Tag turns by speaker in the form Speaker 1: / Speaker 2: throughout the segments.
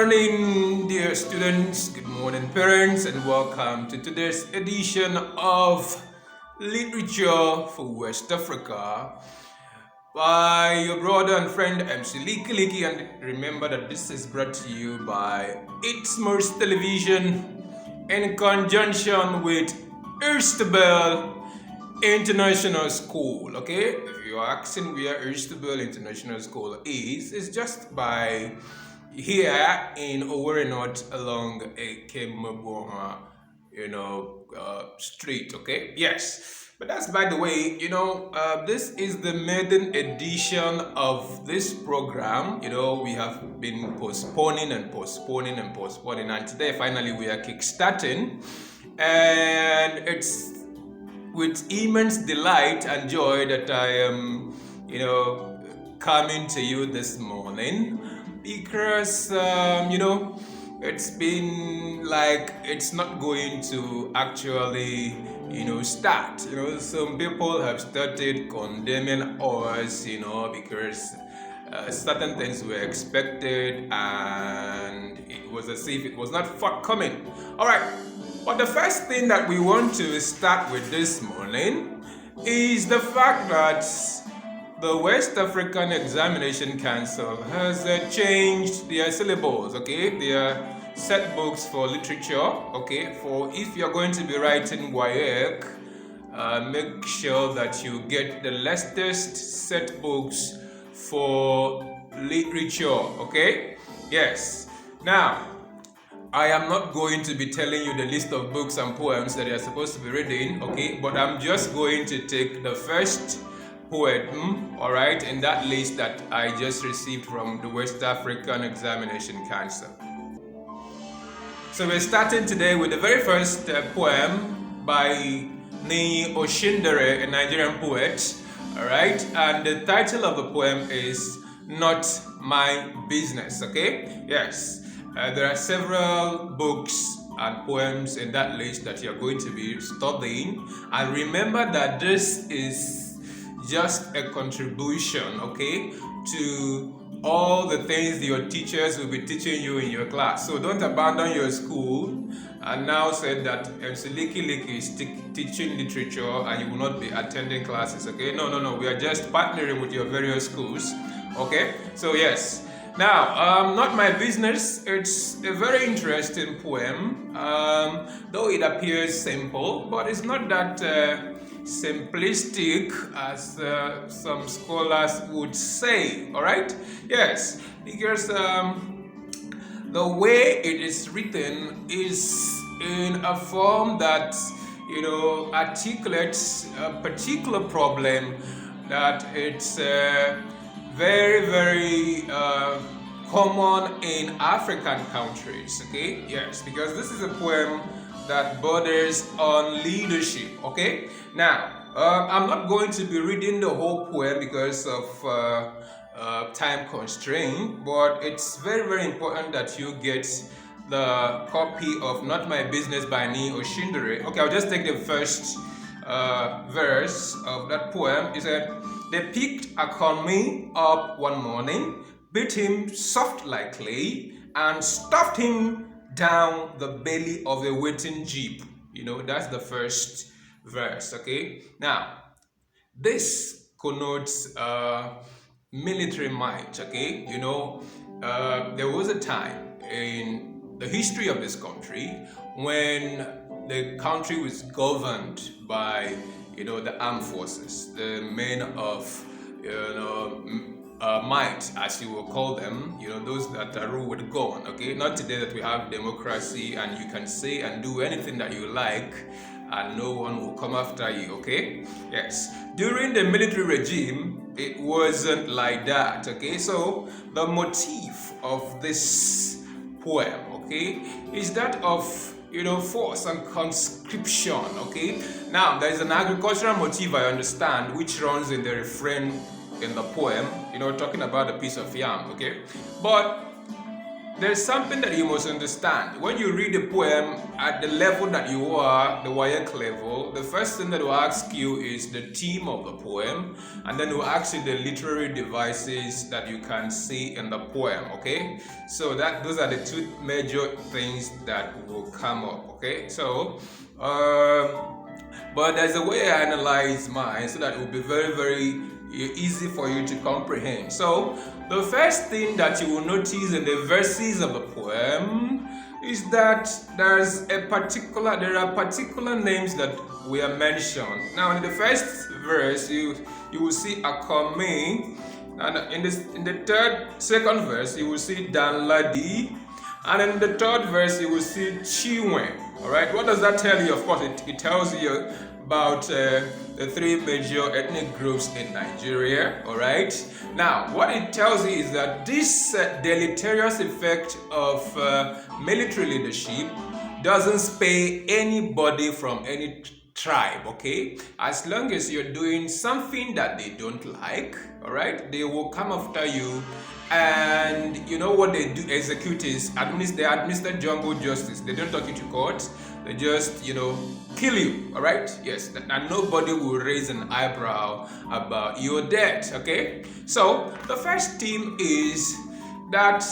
Speaker 1: morning, dear students. Good morning, parents, and welcome to today's edition of Literature for West Africa by your brother and friend MC Liki Liki. And remember that this is brought to you by Itmers Television in conjunction with Erstabel International School. Okay, if you're asking where Erstabel International School is, it's just by here in Owerri North along Ekemabonga, street. Okay, yes. But that's by the way, this is the maiden edition of this program. We have been postponing, and today finally we are kickstarting, and it's with immense delight and joy that I am, coming to you this morning, because it's been like it's not going to actually start. Some people have started condemning us, because certain things were expected and it was as if it was not forthcoming. All right, but the first thing that we want to start with this morning is the fact that the West African Examination Council has changed their syllables, okay? Their set books for literature, okay? For if you're going to be writing WAEC, make sure that you get the latest set books for literature, okay? Yes. Now, I am not going to be telling you the list of books and poems that you're supposed to be reading, okay? But I'm just going to take the first poem, all right, in that list that I just received from the West African Examination Council. So we're starting today with the very first poem by Nii Oshindere, a Nigerian poet, all right, and the title of the poem is Not My Business, okay? Yes, there are several books and poems in that list that you're going to be studying, and remember that this is just a contribution, okay, to all the things your teachers will be teaching you in your class. So don't abandon your school and now say that MC Liki Liki is teaching literature and you will not be attending classes, okay? No, we are just partnering with your various schools, okay? So yes. Now, Not My Business, it's a very interesting poem, though it appears simple, but it's not that simplistic as some scholars would say, all right? Yes, because the way it is written is in a form that, articulates a particular problem that it's very, very common in African countries, okay? Yes, because this is a poem that borders on leadership, okay? Now, I'm not going to be reading the whole poem because of time constraint, but it's very, very important that you get the copy of Not My Business by Nii Oshindere. Okay, I'll just take the first verse of that poem. It said, "They picked me up one morning, beat him soft like clay, and stuffed him down the belly of a waiting jeep." That's the first verse, okay? Now, this connotes military might, okay? There was a time in the history of this country when the country was governed by, the armed forces, the men of, might, as you will call them, those that are ruled with gun, okay? Not today that we have democracy and you can say and do anything that you like and no one will come after you, okay? Yes. During the military regime, it wasn't like that, okay? So the motif of this poem, okay, is that of force and conscription, okay? Now, there is an agricultural motif, I understand, which runs in the refrain in the poem, talking about a piece of yam, okay? But there's something that you must understand. When you read a poem at the level that you are, the WAEC level, the first thing that will ask you is the theme of the poem, and then it will ask you the literary devices that you can see in the poem, okay? So those are the two major things that will come up, okay? So, but there's a way I analyze mine so that it will be very, very easy for you to comprehend. So the first thing that you will notice in the verses of the poem is that there are particular names that were mentioned. Now in the first verse you will see Akome, and in the second verse you will see Danladi, and in the third verse you will see Chinwe. All right, what does that tell you? Of course, it tells you about the three major ethnic groups in Nigeria. All right, now what it tells you is that this deleterious effect of military leadership doesn't spare anybody from any tribe, okay? As long as you're doing something that they don't like, all right, they will come after you. And you know what they do? Execute is they administer jungle justice. They don't take you to court. They just, kill you. All right? Yes. And nobody will raise an eyebrow about your death. Okay. So the first theme is that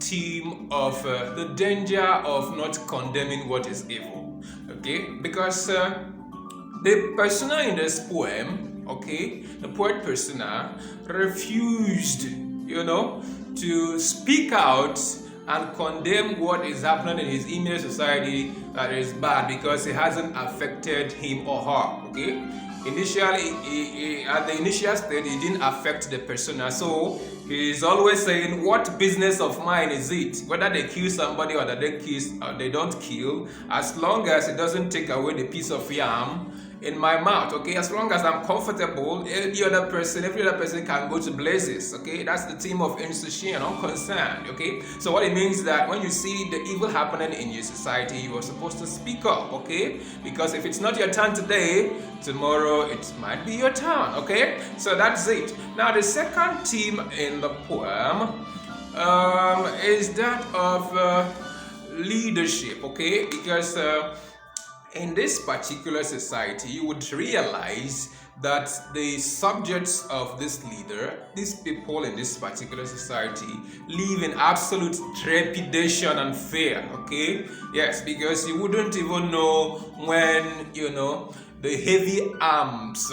Speaker 1: theme of the danger of not condemning what is evil. Okay, because the persona in this poem, okay, the poet persona refused to speak out and condemn what is happening in his immediate society that is bad because it hasn't affected him or her, okay? Initially, at the initial stage, it didn't affect the persona, so he is always saying, what business of mine is it? Whether they kill somebody or that they don't kill, as long as it doesn't take away the piece of yam in my mouth, okay? As long as I'm comfortable, every other person can go to blazes, okay? That's the theme of insouciance, unconcerned, okay? So what it means is that when you see the evil happening in your society, you are supposed to speak up, okay? Because if it's not your turn today, tomorrow it might be your turn, okay? So that's it. Now the second theme in the poem is that of leadership, okay? Because in this particular society, you would realize that the subjects of this leader, these people in this particular society, live in absolute trepidation and fear, okay? Yes, because you wouldn't even know when, the heavy arms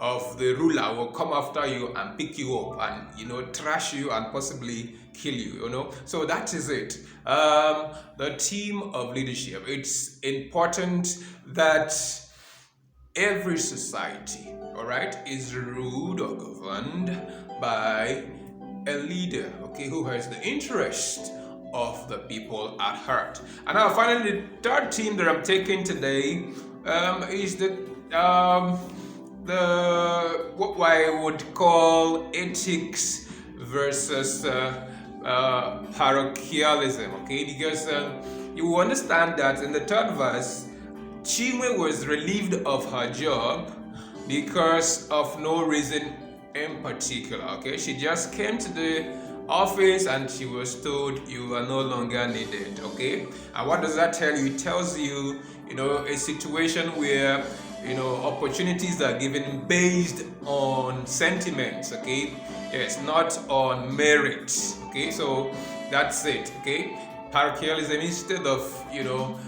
Speaker 1: of the ruler will come after you and pick you up and, trash you and possibly kill you, So that is it. The theme of leadership. It's important that every society, all right, is ruled or governed by a leader, okay, who has the interest of the people at heart. And now finally, the third theme that I'm taking today is what I would call ethics versus parochialism, okay? Because you will understand that in the third verse, Chinwe was relieved of her job because of no reason in particular, okay? She just came to the office and she was told you are no longer needed, okay? And what does that tell you? It tells you, a situation where opportunities are given based on sentiments, okay? Yes, not on merit, okay? So that's it, okay? Parochialism, instead of your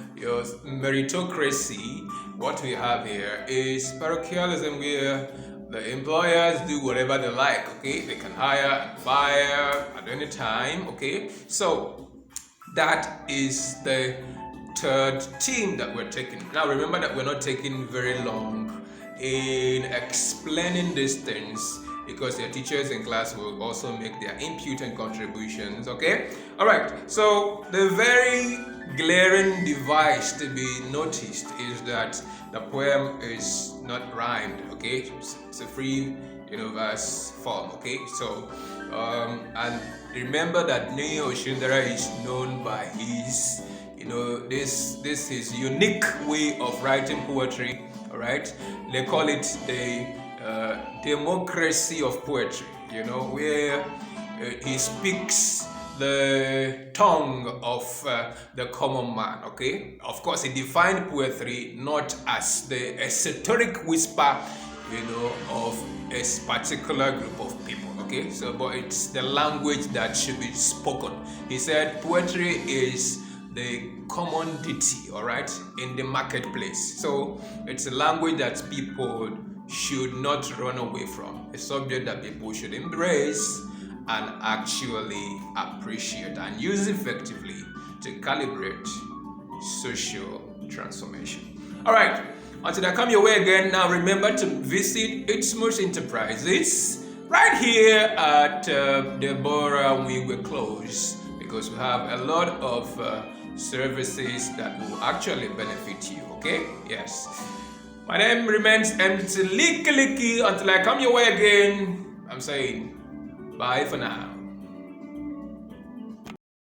Speaker 1: meritocracy, what we have here is parochialism, where the employers do whatever they like, okay? They can hire and fire at any time, okay? So that is the third theme that we're taking. Now remember that we're not taking very long in explaining these things because your teachers in class will also make their input and contributions, okay? All right, so the very glaring device to be noticed is that the poem is not rhymed, okay? It's a free verse form, okay? So and remember that Nini Oshindara is known by his this his unique way of writing poetry, all right? They call it the democracy of poetry, where he speaks the tongue of the common man, okay? Of course, he defined poetry not as the esoteric whisper, of a particular group of people, okay? So, but it's the language that should be spoken. He said poetry is the commodity, all right, in the marketplace. So it's a language that people should not run away from, a subject that people should embrace and actually appreciate and use effectively to calibrate social transformation. All right, until I come your way again, now remember to visit Itmos Enterprises right here at Deborah Wingwe Close, because we have a lot of services that will actually benefit you, okay? Yes. My name remains empty, licky. Until I come your way again, I'm saying bye for now.